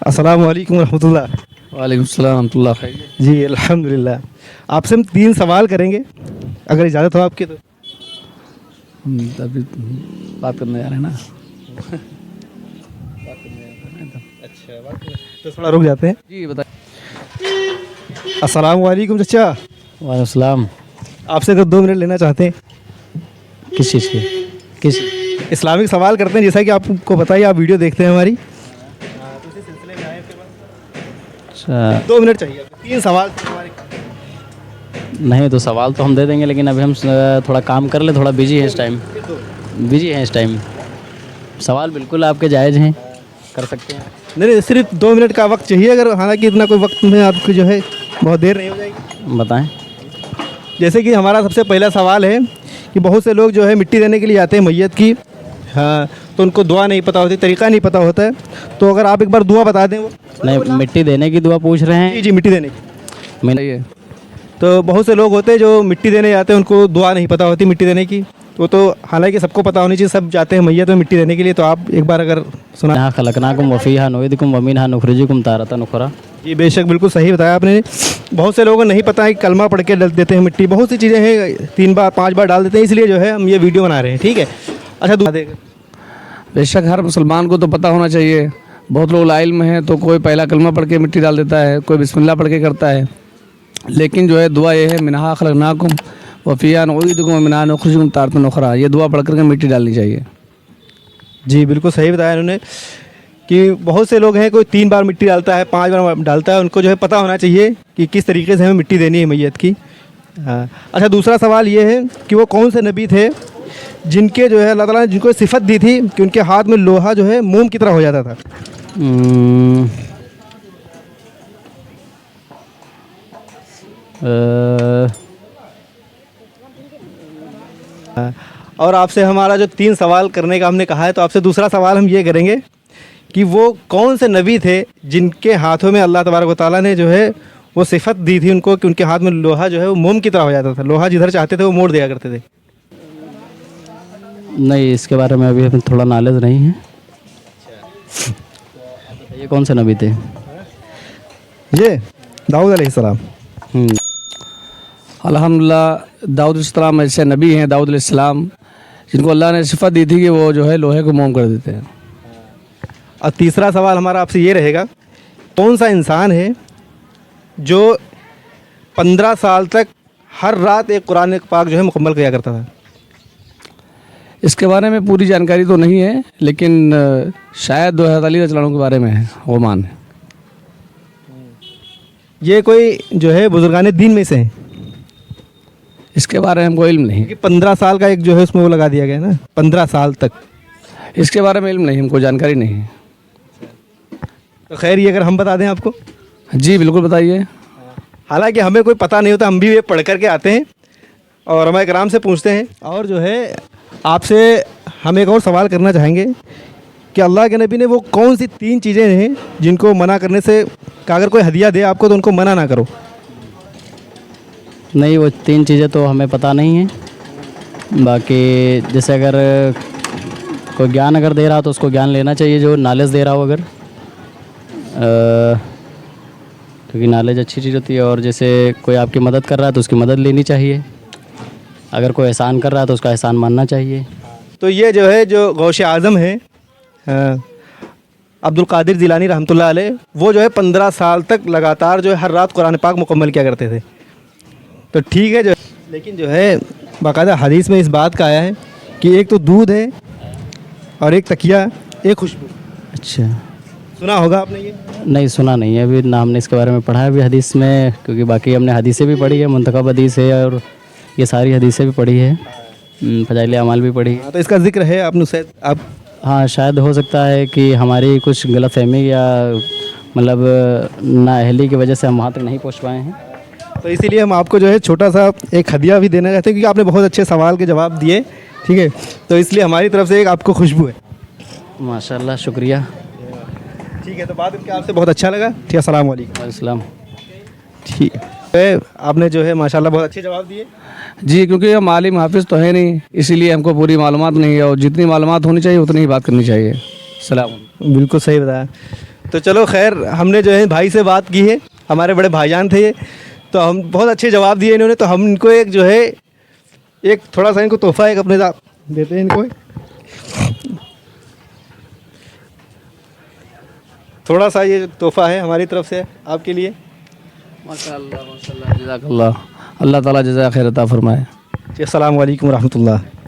अस्सलाम वालेकुम रहमतुल्लाह। वालेकुम सलाम रहमतुल्लाह खैर। जी अल्हम्दुलिल्लाह। आपसे हम 3 सवाल करेंगे, अगर इजाज़त हो आपकी तो। अभी बात करने जा रहे हैं ना। अच्छा, तो थोड़ा रुक जाते हैं। जी बताइए। अस्सलाम वालेकुम चचा। वालेकुम सलाम। आपसे अगर 2 मिनट लेना चाहते हैं, किस चीज़ की? किस? इस्लामिक सवाल करते हैं, जैसा कि आपको पता ही, आप वीडियो देखते हैं हमारी। अच्छा 2 मिनट चाहिए आपको, 3 सवाल थे हमारे। नहीं तो सवाल तो हम दे देंगे, लेकिन अभी हम थोड़ा काम कर ले, थोड़ा बिजी है इस टाइम। बिजी हैं इस टाइम। सवाल बिल्कुल आपके जायज़ हैं, कर सकते हैं। नहीं, सिर्फ 2 मिनट का वक्त चाहिए, अगर हालांकि इतना कोई वक्त में आपको जो है बहुत देर नहीं हो जाएगी। बताएं। जैसे कि हमारा सबसे पहला सवाल है कि बहुत से लोग जो है मिट्टी देने के लिए आते हैं मैयत की, हाँ, तो उनको दुआ नहीं पता होती, तरीका नहीं पता होता है, तो अगर आप एक बार दुआ बता दें वो। नहीं, मिट्टी देने की दुआ पूछ रहे हैं? जी जी, मिट्टी देने की। मैंने ये तो बहुत से लोग होते हैं जो मिट्टी देने जाते हैं, उनको दुआ नहीं पता होती मिट्टी देने की। वो तो हालांकि सबको पता होनी चाहिए, सब जाते हैं मैयत में मिट्टी देने के लिए। तो आप एक बार अगर सुना। यहाँ खलकनाकुम वफ़ीहा नुईदकुम वमिनहा नुखरिजुकुम तारतन उखरा। जी बेशक, बिल्कुल सही बताया आपने। बहुत से लोगों को नहीं पता है कि कलमा पढ़ के डाल देते हैं मिट्टी, बहुत सी चीज़ें हैं 3 बार 5 बार डाल देते हैं, इसलिए जो है हम ये वीडियो बना रहे हैं। ठीक है, अच्छा दुआ देगा। बेशक हर मुसलमान को तो पता होना चाहिए। बहुत लोग लाइल्म हैं तो कोई पहला कलमा पढ़ के मिट्टी डाल देता है, कोई बिस्मिल्लाह पढ़ के करता है, लेकिन जो है दुआ ये है मिनहा खलकनाकुम वफ़ीहा नुईदकुम वमिनहा नुखरिजुकुम तारतन उखरा, ये दुआ पढ़ करके मिट्टी डालनी चाहिए। जी बिल्कुल सही बताया उन्होंने कि बहुत से लोग हैं, कोई 3 बार मिट्टी डालता है, 5 बार डालता है, उनको जो है पता होना चाहिए कि किस तरीके से हमें मिट्टी देनी है मैयत की। हाँ, अच्छा दूसरा सवाल ये है कि वो कौन से नबी थे जिनके जो है अल्लाह ताला ने जिनको सिफत दी थी कि उनके हाथ में लोहा जो है मोम की तरह हो जाता था। और आपसे हमारा जो 3 सवाल करने का हमने कहा है, तो आपसे दूसरा सवाल हम ये करेंगे कि वो कौन से नबी थे जिनके हाथों में अल्लाह तबारक व तआला ने जो है वो सिफत दी थी उनको कि उनके हाथ में लोहा जो है वो मोम की तरह हो जाता था, लोहा जिधर चाहते थे वो मोड़ दिया करते थे। नहीं, इसके बारे में अभी हमें थोड़ा नॉलेज नहीं है। ये कौन से नबी थे? ये दाऊद अलैहिस्सलाम। अल्हम्दुलिल्लाह दाऊद अलैहिस्सलाम ऐसे नबी हैं, दाऊद अलैहिस्सलाम, जिनको अल्लाह ने सिफत दी थी कि वो जो है लोहे को मोम कर देते हैं। और तीसरा सवाल हमारा आपसे ये रहेगा, कौन सा इंसान है जो 15 साल तक हर रात एक कुरान पाक जो है मुकम्मल किया करता था? इसके बारे में पूरी जानकारी तो नहीं है, लेकिन शायद 2000 के बारे में है, ओमान है। ये कोई जो है बुजुर्गान दीन में से हैं? इसके बारे में हमको इल्म नहीं, क्योंकि 15 साल का एक जो है उसमें वो लगा दिया गया ना, 15 साल तक। इसके बारे में इल्म नहीं, हमको जानकारी नहीं है। तो खैर ये अगर हम बता दें आपको। जी बिल्कुल बताइए। हालांकि हमें कोई पता नहीं होता, हम भी ये पढ़ करके आते हैं और हमारे कराम से पूछते हैं। और जो है आपसे हम एक और सवाल करना चाहेंगे कि अल्लाह के नबी ने वो कौन सी 3 चीज़ें हैं जिनको मना करने से, कि अगर कोई हदिया दे आपको तो उनको मना ना करो? नहीं, वो 3 चीज़ें तो हमें पता नहीं है। बाकी जैसे अगर कोई ज्ञान अगर दे रहा हो तो उसको ज्ञान लेना चाहिए, जो नॉलेज दे रहा हो अगर, क्योंकि नॉलेज अच्छी चीज़ होती है। और जैसे कोई आपकी मदद कर रहा है तो उसकी मदद लेनी चाहिए, अगर कोई एहसान कर रहा है तो उसका एहसान मानना चाहिए। तो ये जो है जो गौश आज़म है अब्दुल कादिर जिलानी रहमतुल्लाह अलैह, वो जो है 15 साल तक लगातार जो है हर रात कुरान पाक मुकम्मल किया करते थे। तो ठीक है, जो लेकिन जो है बाकायदा हदीस में इस बात का आया है कि एक तो दूध है और एक तकिया, एक खुशबू। अच्छा, सुना होगा आपने ये? नहीं सुना नहीं है अभी ना, हमने इसके बारे में पढ़ा है अभी हदीस में, क्योंकि बाकी हमने हदीसें भी पढ़ी है, मुंतखब हदीस है और ये सारी हदीसें भी पढ़ी है, फजाइल अमाल भी पढ़ी है। हाँ, तो इसका जिक्र है आपने शायद आप। हाँ, शायद हो सकता है कि हमारी कुछ गलतफहमी या मतलब नाअहली की वजह से हम वहाँ तक नहीं पहुँच पाए हैं। तो इसीलिए हम आपको जो है छोटा सा एक हदिया भी देना चाहते हैं, क्योंकि आपने बहुत अच्छे सवाल के जवाब दिए। ठीक है, तो इसलिए हमारी तरफ से एक आपको खुशबू है। माशाल्लाह, शुक्रिया। ठीक है, तो बात करके आपसे बहुत अच्छा लगा। ठीक है, अस्सलाम वालेकुम। अस्सलाम। ठीक है, आपने जो है माशाल्लाह बहुत अच्छे जवाब दिए। जी, क्योंकि हम आलिम हाफिज़ तो है नहीं, इसीलिए हमको पूरी मालूमात नहीं है, और जितनी मालूमात होनी चाहिए उतनी ही बात करनी चाहिए। सलाम। बिल्कुल सही बताया। तो चलो खैर, हमने जो है भाई से बात की है, हमारे बड़े भाईजान थे ये, तो हम बहुत अच्छे जवाब दिए इन्होंने। तो हम इनको एक जो है एक थोड़ा सा इनको तोहफा एक अपने साथ देते हैं इनको, थोड़ा सा ये तोहफा है हमारी तरफ से आपके लिए। माशाअल्लाह माशाअल्लाह, जज़ाकल्लाह, अल्लाह ताला जज़ा खैर अता फरमाए। जी, अस्सलाम वालेकुम रहमतुल्लाह।